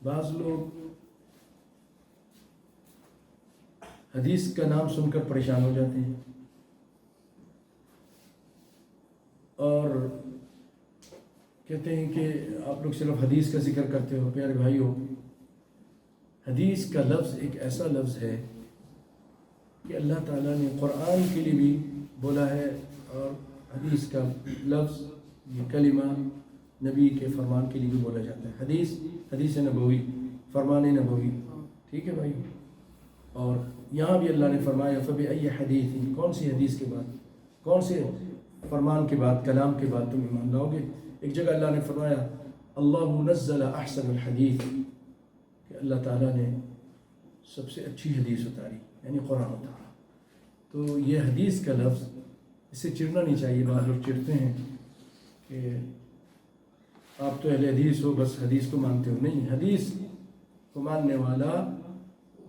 بعض لوگ حدیث کا نام سن کر پریشان ہو جاتے ہیں اور کہتے ہیں کہ آپ لوگ صرف حدیث کا ذکر کرتے ہو۔ پیارے بھائیو، حدیث کا لفظ ایک ایسا لفظ ہے کہ اللہ تعالیٰ نے قرآن کے لیے بھی بولا ہے، اور حدیث کا لفظ یہ کلمہ نبی کے فرمان کے لیے بھی بولا جاتا ہے۔ حدیث نبوی، فرمان نبوی، ٹھیک ہے بھائی۔ اور یہاں بھی اللہ نے فرمایا فَبِأَيِّ حَدِيثٍ، کون سی حدیث کے بعد، کون سے فرمان کے بعد، کلام کے بعد تم ایمان لاؤ گے۔ ایک جگہ اللہ نے فرمایا اللہ نزل احسن الحدیث، کہ اللہ تعالیٰ نے سب سے اچھی حدیث اتاری، یعنی قرآن اتارا۔ تو یہ حدیث کا لفظ، اسے چڑھنا نہیں چاہیے۔ بعض لوگ چڑھتے ہیں کہ آپ تو اہل حدیث ہو، بس حدیث کو مانتے ہو۔ نہیں، حدیث کو ماننے والا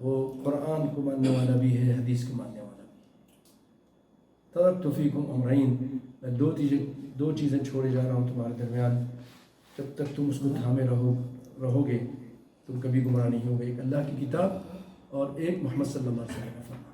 وہ قرآن کو ماننے والا بھی ہے، حدیث کو ماننے والا بھی۔ ترکت فیکم امرین، میں دو چیزیں چھوڑے جا رہا ہوں تمہارے درمیان، جب تک تم اس کو تھامے رہو گے تم کبھی گمراہ نہیں ہوگے۔ ایک اللہ کی کتاب اور ایک محمد صلی اللہ علیہ وسلم کا فرمان۔